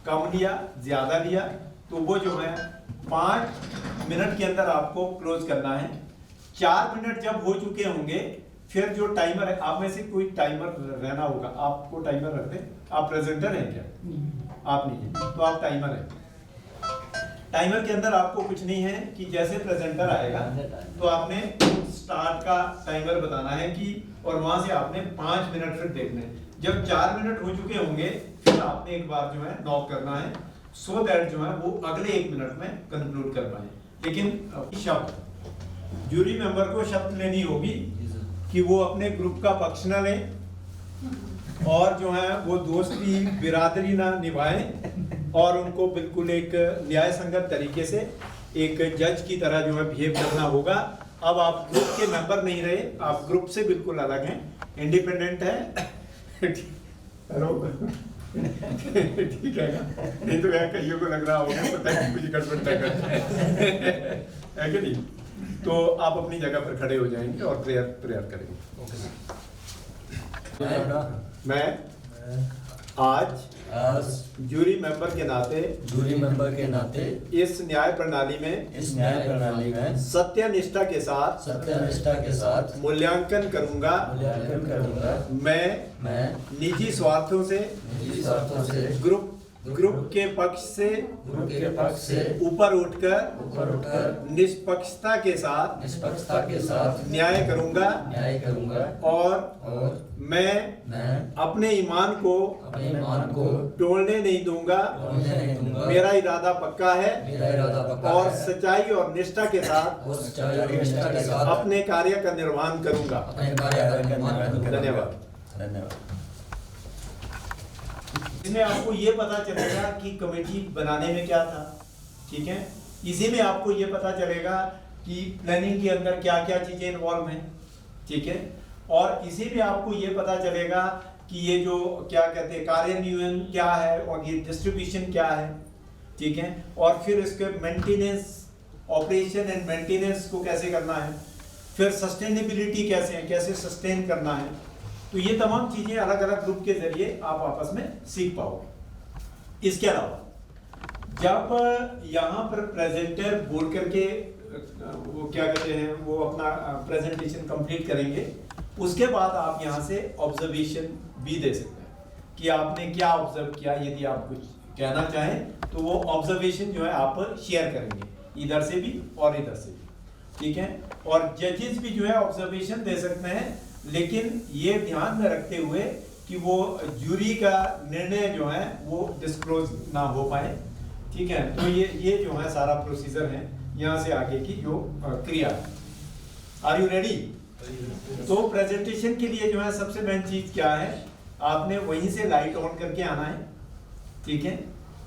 कम लिया, ज्यादा लिया, तो वो जो है 5 मिनट के अंदर आपको क्लोज करना है। 4 मिनट जब हो चुके होंगे फिर जो टाइमर है, आप में से कोई टाइमर रहना होगा। आपको टाइमर रखते, आप प्रेजेंटर हैं क्या? आप नहीं है, तो आप टाइमर हैं। टाइमर के अंदर आपको कुछ नहीं है कि जैसे प्रेजेंटर आएगा तो आपने स्टार्ट का टाइमर बताना है कि, और वहां से आपने 5 मिनट फिर देखने। जब 4 मिनट हो चुके होंगे फिर आपने एक बार जो है नॉक करना है, सो दैट जो है वो अगले 1 मिनट में कंक्लूड कर पाए। लेकिन शब्द जूरी मेंबर को शब्द लेनी होगी कि वो अपने ग्रुप का पक्ष न लें और जो है वो दोस्ती बिरादरी ना निभाएं और उनको बिल्कुल एक न्याय संगत तरीके से एक जज की तरह जो है बिहेव करना होगा। अब आप ग्रुप के मेंबर नहीं रहे, आप ग्रुप से बिल्कुल अलग हैं, इंडिपेंडेंट है। हेलो ठीक है ना? नहीं तो यार कईयों को लग रहा होगा पता है कुछ गड़बड़ है कि नहीं। तो आप अपनी जगह पर खड़े हो जाएंगे और प्रेयर करेंगे। मैं आज जूरी मेंबर के नाते इस न्याय प्रणाली में सत्यनिष्ठा के साथ मूल्यांकन करूंगा। मैं निजी स्वार्थों से ग्रुप ग्रुप के पक्ष से ऊपर उठकर निष्पक्षता के साथ न्याय करूंगा और मैं अपने ईमान को तोड़ने नहीं दूंगा। मेरा इरादा पक्का है और सच्चाई और निष्ठा के साथ अपने कार्य का निर्वहन करूंगा। धन्यवाद। इसमें आपको ये पता चलेगा कि कमेटी बनाने में क्या था, ठीक है। इसी में आपको ये पता चलेगा कि प्लानिंग के अंदर क्या क्या चीजें इन्वॉल्व हैं, ठीक है। और इसी में आपको ये पता चलेगा कि ये जो क्या कहते हैं कार्यान्वयन क्या है और ये डिस्ट्रीब्यूशन क्या है, ठीक है। और फिर इसके मेंटेनेंस, ऑपरेशन एंड मेंटेनेंस को कैसे करना है, फिर सस्टेनेबिलिटी कैसे है, कैसे सस्टेन करना है। तो ये तमाम चीजें अलग अलग ग्रुप के जरिए आप आपस में सीख पाओगे। इसके अलावा जब यहाँ पर प्रेजेंटर बोल करके वो क्या कहते हैं वो अपना प्रेजेंटेशन कंप्लीट करेंगे, उसके बाद आप यहाँ से ऑब्जर्वेशन भी दे सकते हैं कि आपने क्या ऑब्जर्व किया। यदि आप कुछ कहना चाहें तो वो ऑब्जर्वेशन जो है आप शेयर करेंगे, इधर से भी और इधर से भी, ठीक है। और जजेस भी जो है ऑब्जर्वेशन दे सकते हैं, लेकिन ये ध्यान में रखते हुए कि वो जूरी का निर्णय जो है वो डिस्क्लोज ना हो पाए, ठीक है। तो ये जो है सारा प्रोसीजर है यहाँ से आगे की जो क्रिया है। Are you ready? तो प्रेजेंटेशन के लिए जो है सबसे मेन चीज क्या है, आपने वहीं से लाइट ऑन करके आना है, ठीक है।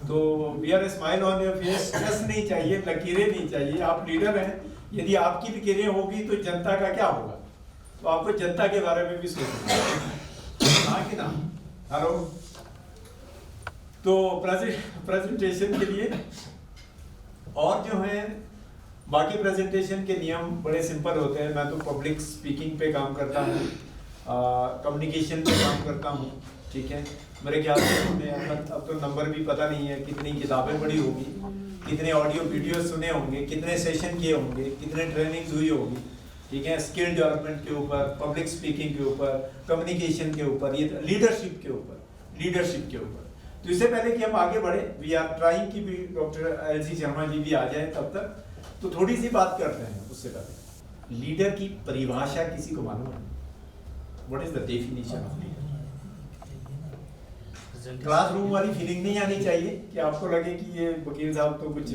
तो wear smile on your face, stress नहीं चाहिए, लकीरें नहीं चाहिए। आप लीडर हैं, यदि आपकी लकीरें होगी तो जनता का क्या होगा। तो आपको जनता के बारे में भी सोचना है, हाँ कि ना। हेलो। तो प्रेजेंटेशन के लिए और जो है बाकी प्रेजेंटेशन के नियम बड़े सिंपल होते हैं। मैं तो पब्लिक स्पीकिंग पे काम करता हूँ, कम्युनिकेशन पे काम करता हूँ, ठीक है। मेरे ख्याल से अब तो नंबर भी पता नहीं है, कितनी किताबें पढ़ी होगी, कितने ऑडियो वीडियो सुने होंगे, कितने सेशन किए होंगे, कितने ट्रेनिंग हुई होगी, ठीक है। स्किल डेवलपमेंट के ऊपर, पब्लिक स्पीकिंग के ऊपर, कम्युनिकेशन के ऊपर, ये लीडरशिप के ऊपर। तो इससे पहले कि हम आगे बढ़े, वी आर ट्राइंग कि भी डॉक्टर एल.सी. शर्मा जी भी आ जाए तब तक, तो थोड़ी सी बात करते हैं। उससे पहले लीडर की परिभाषा किसी को मालूम है? What is the definition of leader? Classroom वाली फीलिंग नहीं आनी चाहिए कि आपको लगे कि ये वकील साहब तो कुछ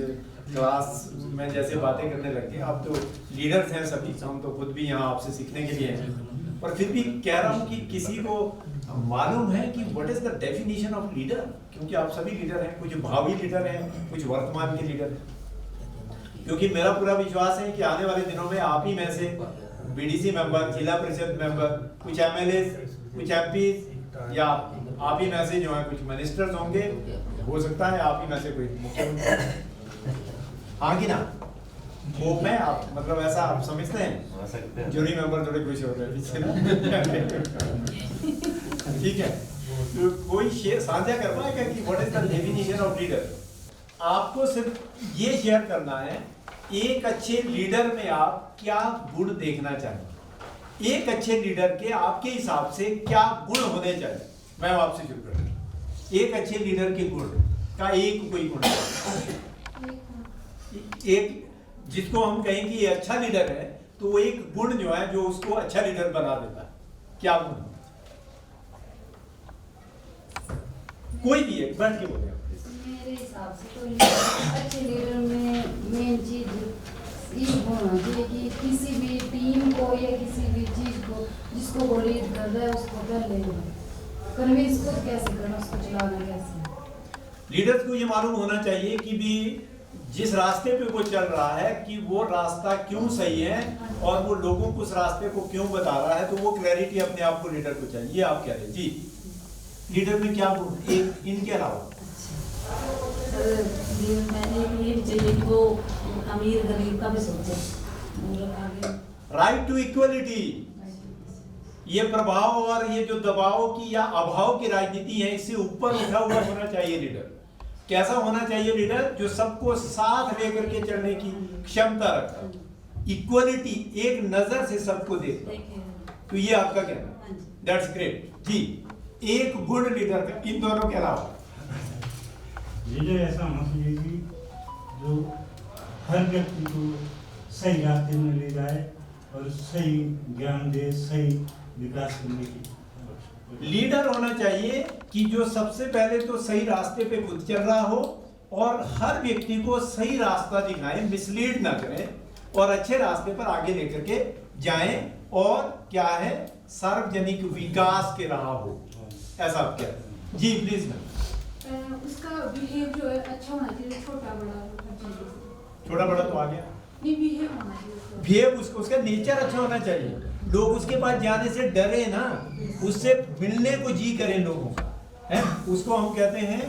क्लास में जैसे बातें करने लग गए। आप तो लीडर्स हैं सभी, हम तो खुद भी यहाँ आपसे सीखने के लिए हैं। पर फिर भी कह रहा हूँ कि किसी को मालूम है कि what is the definition of leader, क्योंकि आप सभी लीडर हैं, कुछ भावी लीडर हैं, कुछ वर्तमान के लीडर हैं। क्योंकि मेरा पूरा विश्वास है कि आने वाले दिनों में आप ही में से बीडीसी मेंबर, जिला परिषद मेंबर, कुछ एमएलए, कुछ एमपी, या आप ही में से जो है कुछ मिनिस्टर्स होंगे, हो सकता है आप ही में से कोई मुख्यमंत्री, हाँ कि ना। वो मैं आप मतलब ऐसा आप समझते हैं, जूरी मेंबर थोड़े खुश हो रहे हैं, ठीक है। तो कोई शेयर साझा कर पाएगा कि what is the definition of leader. आपको सिर्फ ये शेयर करना है, एक अच्छे लीडर में आप क्या गुण देखना चाहिए, एक अच्छे लीडर के आपके हिसाब से क्या गुण होने चाहिए। मैं आपसे शुरू करता हूं, एक अच्छे लीडर के गुण का एक कोई गुण, एक जिसको हम कहें कि ये अच्छा लीडर है, तो वो एक गुण जो है जो उसको अच्छा लीडर बना देता है, क्या गुण? कोई भी एक बैठ के बोले। मेरे हिसाब से तो अच्छे लीडर में मेन चीज ये होना चाहिए कि किसी भी टीम को या किसी भी चीज को जिसको वो लीड कर रहा है उसको कर लेना, कन्विंस को कैसे करना, उसको चलाना कैसे। लीडर्स को ये मालूम होना चाहिए कि भी जिस रास्ते पे वो चल रहा है कि वो रास्ता क्यों सही है और वो लोगों को उस रास्ते को क्यों बता रहा है, तो वो क्लैरिटी अपने आप को लीडर को चाहिए। ये आप कह रहे हैं जी, लीडर में क्या गुण, एक इनके अलावा मैंने ये भी चाहिए कि वो अमीर गरीब का भी सोचे। राइट टू इक्वलिटी, ये प्रभाव और ये जो दबाव की या अभाव की राजनीति है, इससे ऊपर उठा हुआ होना चाहिए लीडर। कैसा होना चाहिए लीडर? जो सबको साथ लेकर के चलने की क्षमता रखता है, इक्वलिटी, एक नजर से सबको देखता। तो ये आपका कहना, दैट्स ग्रेट जी। एक गुड लीडर का इन दोनों के अलावा लीडर ऐसा होना चाहिए कि जो हर व्यक्ति को सही रास्ते में ले जाए और सही ज्ञान दे, सही विकास करने की। लीडर होना चाहिए कि जो सबसे पहले तो सही रास्ते पे खुद चल रहा हो और हर व्यक्ति को सही रास्ता दिखाए, मिसलीड ना करें और अच्छे रास्ते पर आगे लेकर के जाएं और क्या है सार्वजनिक विकास के राह हो, ऐसा आप क्या जी प्लीज मैम। उसका बिहेव जो है अच्छा होना चाहिए, छोटा बड़ा छोटा बड़ा तो आ गया, नहीं बिहेव होना चाहिए, बिहेव उसका नेचर अच्छा होना चाहिए। लोग उसके पास जाने से डरे ना, उससे मिलने को जी करें लोगों का, है उसको हम कहते हैं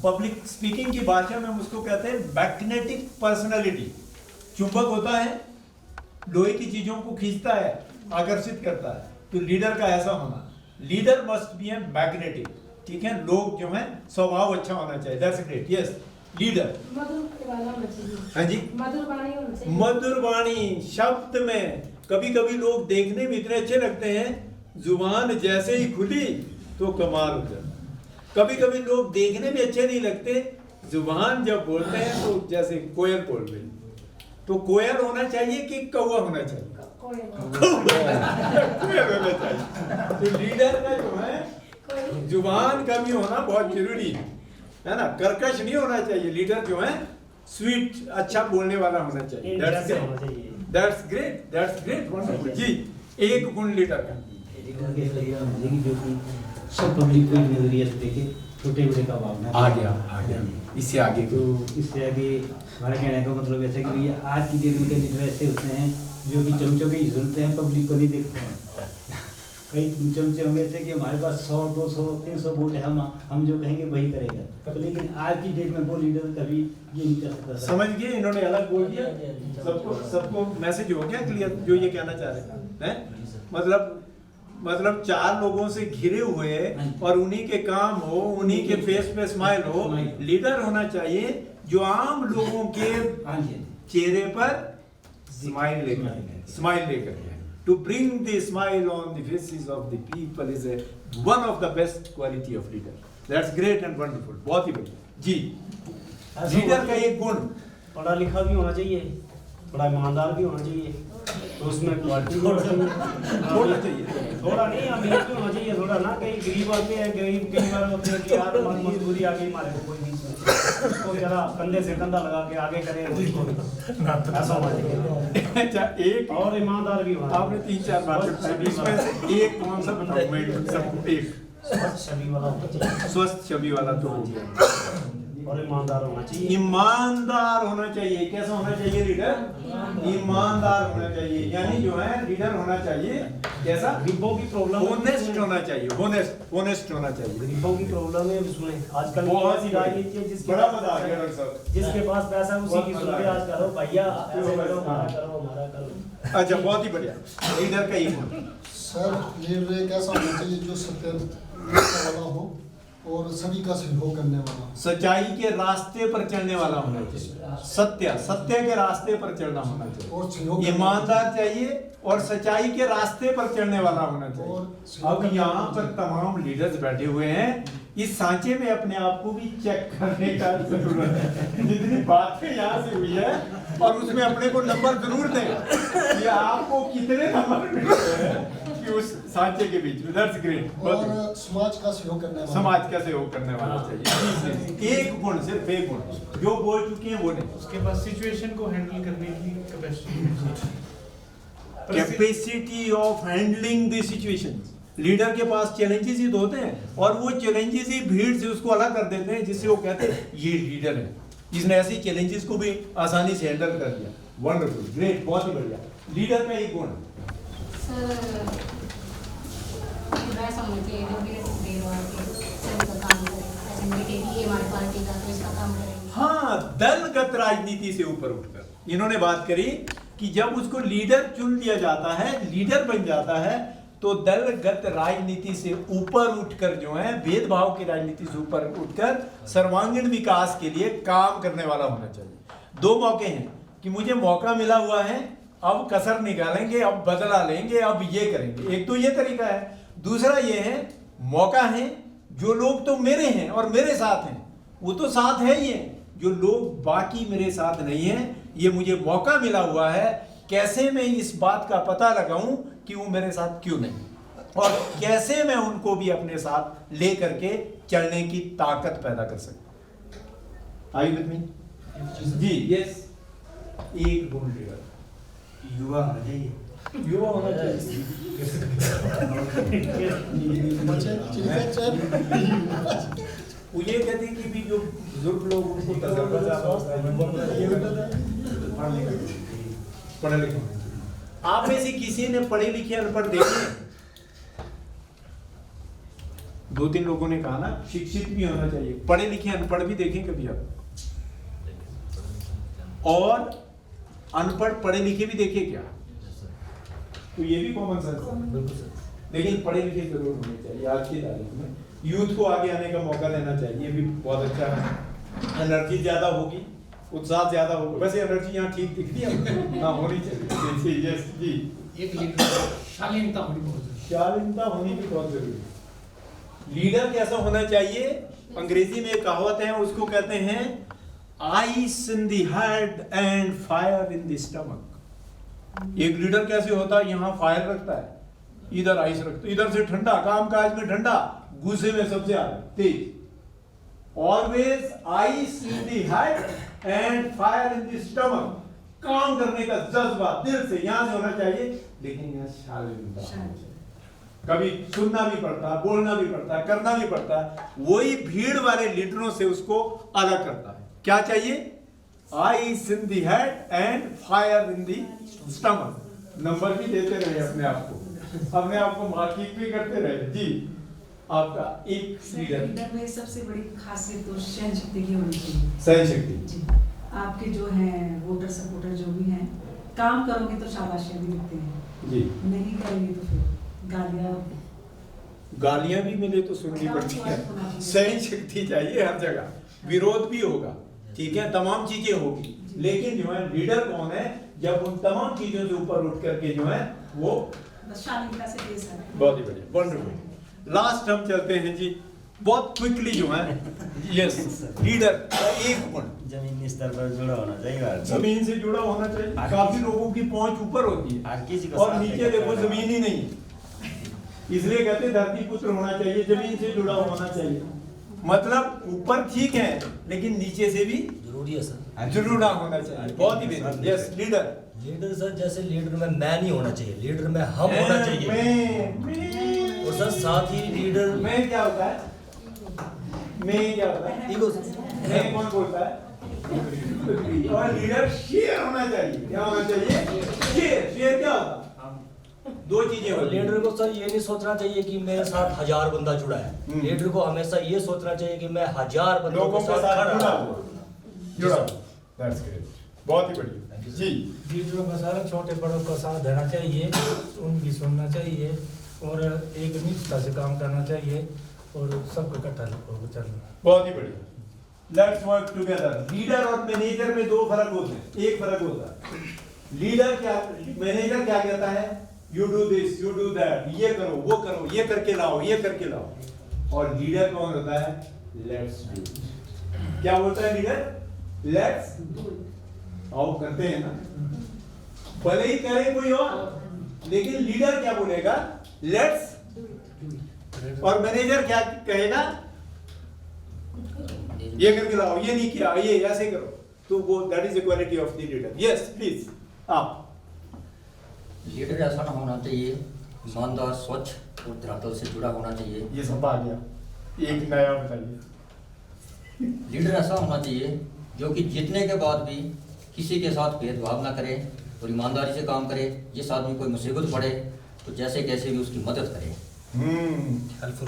पब्लिक स्पीकिंग की भाषा में हम उसको कहते हैं मैग्नेटिक पर्सनालिटी। चुंबक होता है, लोहे की चीजों को खींचता है, आकर्षित करता है, तो लीडर का ऐसा होना, leader must be a magnetic, ठीक है। लोग जो है स्वभाव अच्छा होना चाहिए, दैट्स ग्रेट, यस लीडर। हाँ जी, मधुर वाणी, शब्द में कभी कभी लोग देखने में इतने अच्छे लगते हैं, जुबान जैसे ही खुली तो कमाल हो जाता। कभी कभी लोग देखने में अच्छे नहीं लगते, जुबान जब बोलते हैं तो जैसे कोयल बोल रही। तो कोयल होना चाहिए कि कौवा होना चाहिए? कोयल होना चाहिए। तो लीडर का जो है जुबान का भी होना बहुत जरूरी है ना, कर्कश नहीं होना चाहिए। लीडर जो है स्वीट, अच्छा बोलने वाला होना चाहिए। दैट्स ग्रेट वंडरफुल जी। एक गुण लीडर का, जो कि सब पब्लिक को एक नजरिए से देखे, छोटे बड़े का भावना आ गया। इससे आगे तो इससे आगे हमारा कहने का मतलब ऐसा कि भैया आज की डेट में लीडर ऐसे होते हैं जो कि चमचों की सुनते हैं, पब्लिक को नहीं देखते हैं। कई चमचे होंगे ऐसे कि हमारे पास 100, 200, 300 वोट है, हम जो कहेंगे वही करेगा, लेकिन आज की डेट में वो लीडर कभी ये नहीं कर सकता। समझ गए, इन्होंने अलग बोल दिया, सबको मैसेज हो गया क्लियर जो ये कहना चाह रहे हैं। मतलब 4 लोगों से घिरे हुए और उन्हीं के काम हो, उन्हीं के फेस पे स्माइल हो। लीडर होना चाहिए जो आम लोगों के चेहरे पर स्माइल लेकर to bring the smile on the faces of the people is one of the best quality of leader. That's great and wonderful. बहुत ही बढ़िया जी। लीडर का एक गुण, पढ़ा लिखा भी होना चाहिए, बड़ा ईमानदार भी होना चाहिए, तो उसमें क्वालिटी थोड़ा चाहिए, थोड़ा नहीं अमीर भी होना चाहिए, थोड़ा ना। कई गरीब आते हैं, गरीब कई बार होते हैं कि यार मजबूरी आ गई हमारे को, कोई नहीं उसको जरा कंधे से कंधा लगा के आगे करें, ऐसा होना चाहिए। अच्छा, एक और ईमानदार भी होना। आपने 3-4 बात बताई, इसमें से एक कौन सा बताऊं मैं सबको? एक स्वस्थ छवि वाला होना चाहिए। स्वस्थ छवि वाला तो हो गया। और ईमानदार होना चाहिए। ईमानदार होना चाहिए। कैसा होना चाहिए लीडर? ईमानदार होना चाहिए। यानी जो है लीडर होना चाहिए कैसा? गरीबों की प्रॉब्लम, होनेस्ट होना चाहिए, होनेस्ट होना चाहिए। गरीबों की प्रॉब्लम है उसमें आजकल बहुत ही राजनीति है, जिसके पास पैसा है उसी की सुनते आज करो भैया, ऐसे करो, हमारा करो। अच्छा, बहुत ही बढ़िया। लीडर का ये सर, लीडर एक ऐसा होना चाहिए जो सत्य वाला हो और सभी का सहयोग करने वाला, सच्चाई के रास्ते पर चलने वाला होना चाहिए। सत्य के रास्ते पर चलना होना चाहिए और ईमानदार चाहिए और सच्चाई के रास्ते पर चलने वाला होना चाहिए। अब यहाँ पर तमाम लीडर्स बैठे हुए हैं, इस सांचे में अपने आप को भी चेक करने का जरूरत है। जितनी बातें यहाँ से हुई है और उसमें अपने को नंबर जरूर दें कि आपको कितने नंबर मिलते हैं कि उस सांचे के बीच में। That's great. और समाज का सहयोग करने वाला, समाज का सहयोग करने वाला चाहिए। एक गुण, सिर्फ एक गुण जो बोल चुके हैं वो नहीं। उसके बाद सिचुएशन को हैंडल करने की capacity of handling the situation. Leader के पास चैलेंजेस ही तो होते हैं और वो चैलेंजेस ही भीड़ से उसको अलग कर देते हैं, जिससे वो कहते हैं ये लीडर है, जिसने ऐसी चैलेंजेस को भी आसानी से हैंडल कर दिया। वंडरफुल, ग्रेट, बहुत ही बढ़िया। लीडर का एक गुण हाँ, दलगत राजनीति से ऊपर उठकर इन्होंने बात करी कि जब उसको लीडर चुन लिया जाता है, लीडर बन जाता है, तो दलगत राजनीति से ऊपर उठकर जो है, भेदभाव की राजनीति से ऊपर उठकर सर्वांगीण विकास के लिए काम करने वाला होना चाहिए। 2 मौके हैं कि मुझे मौका मिला हुआ है, अब कसर निकालेंगे, अब बदला लेंगे, अब ये करेंगे। एक तो ये तरीका है। दूसरा ये है, मौका है, जो लोग तो मेरे हैं और मेरे साथ हैं, वो तो साथ है ही है, जो लोग बाकी मेरे साथ नहीं है, ये मुझे मौका मिला हुआ है, कैसे मैं इस बात का पता लगाऊं कि वो मेरे साथ क्यों नहीं, और कैसे मैं उनको भी अपने साथ ले करके चलने की ताकत पैदा कर सकता। आई विद मी जी? यस, एक गोल्ड लीडर युवा होना चाहिए, युवा होना चाहिए। वो ये कहते हैं कि भी जो बुजुर्ग लोग उनको तजर्बा ज्यादा होता है, पढ़े लिखे। आप में से किसी ने पढ़े लिखे अनपढ़ देखे? 2-3 लोगों ने कहा ना शिक्षित भी होना चाहिए, पढ़े लिखे अनपढ़ भी देखें कभी आप, और अनपढ़ पढ़े लिखे भी देखे क्या? तो ये भी कॉमन सेंस है, लेकिन पढ़े लिखे जरूर होने चाहिए। आज की तारीख में यूथ को आगे आने का मौका देना चाहिए, ये भी बहुत अच्छा है। एनर्जी ज्यादा होगी, उत्साह ज्यादा होगा। वैसे एनर्जी यहाँ ठीक दिख रही है, हाँ होनी चाहिए। यस जी, एक लीडर शालीनता होनी बहुत जरूरी, शालीनता होनी भी बहुत जरूरी है। लीडर कैसा होना चाहिए? अंग्रेजी में एक कहावत है, उसको कहते हैं ice in the head and fire in the stomach. एक लीडर कैसे होता है? यहाँ फायर रखता है, इधर आइस रखता है, इधर से ठंडा, काम काज में ठंडा, गुस्से में सबसे तेज। Always ice in the head and fire in the stomach. काम करने का जज्बा दिल से, यहां से होना चाहिए, लेकिन यहाँ शालीनता होना चाहिए। कभी सुनना भी पड़ता है, बोलना भी पड़ता है, करना भी पड़ता है। वही भीड़ वाले लीडरों से उसको अलग करता है। क्या चाहिए? Ice in the head and fire in the stomach. Number भी देते रहे अपने आप को मार्किंग भी करते रहे। जी, आपका एक लीडर में सबसे बड़ी खासियत तो सहन शक्ति की होनी चाहिए। सहन शक्ति। आपके जो हैं वोटर सपोर्टर जो भी हैं, काम करोगे तो शाबाशियां भी मिलती हैं जी, नहीं करेंगे तो फिर गालियां भी मिले तो सुननी पड़ती है। सहन शक्ति चाहिए हर जगह, विरोध भी होगा, ठीक है, तमाम चीजें होगी, लेकिन जो है लीडर कौन है? जब उन तमाम चीजों से ऊपर उठ करके जो है वो शालीनता से पेश है। बहुत ही बढ़िया, वंडरफुल। लास्ट हम चलते हैं जी, बहुत क्विकली जो है। यस, लीडर एक गुण जमीनी स्तर पर जुड़ा होना चाहिए, जमीन से जुड़ा होना चाहिए। काफी लोगों की पहुंच ऊपर होती है और नीचे देखो जमीन ही नहीं, इसलिए कहते धरती पुत्र होना चाहिए, जमीन से जुड़ा होना चाहिए। मतलब ऊपर ठीक है, लेकिन नीचे से भी जरूरी है सर, जुड़ा होना चाहिए। बहुत ही बेहतर। यस, लीडर सर, जैसे लीडर में मैं नहीं होना चाहिए, लीडर में हम होना चाहिए। और सर साथ ही लीडर में क्या होता है? मैं क्या होता है? ईगो। मैं कौन बोलता है? और लीडर शेयर होना चाहिए। क्या होना चाहिए? शेयर। शेयर क्या होता है? दो चीजें होती हैं। लीडर को सर ये नहीं सोचना चाहिए कि मेरे साथ 1000 बंदा जुड़ा है। लीडर को हमेशा ये सोचना चाहिए कि मैं 1000 बंदों के साथ खड़ा हूं। दैट्स ग्रेट, बहुत ही बढ़िया जी। लीडरों का सारा छोटे बड़ों का साथ देना चाहिए, उनकी सुनना चाहिए और एक निष्ठा से काम करना चाहिए और सबको इकट्ठा होकर चलना। बहुत ही बढ़िया। Let's work together. लीडर और मैनेजर में दो फर्क होते हैं। एक फर्क होता है, लीडर क्या, मैनेजर क्या कहता है? You do this, you do that, ये करो, वो करो, ये करके लाओ, ये करके लाओ। और लीडर कौन होता है? Let's do. क्या बोलता है लीडर? Let's do. आओ करते हैं ना, भले ही करे कोई और, लेकिन लीडर क्या बोलेगा? लेट्स। और मैनेजर क्या कहेगा? ये करके लाओ, ये नहीं किया, ये ऐसे करो। तो वो that is the quality of the leader. Yes please. आप लीडर ऐसा ना होना चाहिए, ईमानदार, स्वच्छ और धरातल से जुड़ा होना चाहिए। ये सब आ गया, एक नया बताइए। लीडर ऐसा होना चाहिए जो कि जीतने के बाद भी किसी के साथ भेदभाव ना करे और ईमानदारी से काम करे। जिस आदमी कोई मुसीबत पड़े तो जैसे कैसे भी उसकी मदद करे।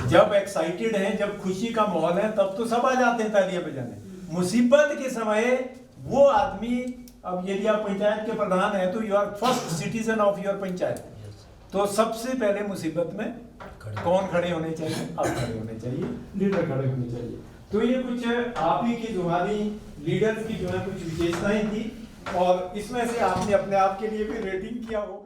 जब एक्साइटेड हैं, जब खुशी का माहौल है, तब तो सब आ जाते हैं तालियां बजाने। मुसीबत के समय वो आदमी, अब यदि आप पंचायत के प्रधान हैं तो you are first citizen of your panchayat, तो सबसे पहले मुसीबत में कौन खड़े होने चाहिए? आप खड़े होने चाहिए, लीडर खड़े होने चाहिए। तो ये कुछ आप ही की जुबानी लीडर्स की जो है कुछ विशेषताएं थी, और इसमें से आपने अपने आप के लिए भी रेटिंग किया हो।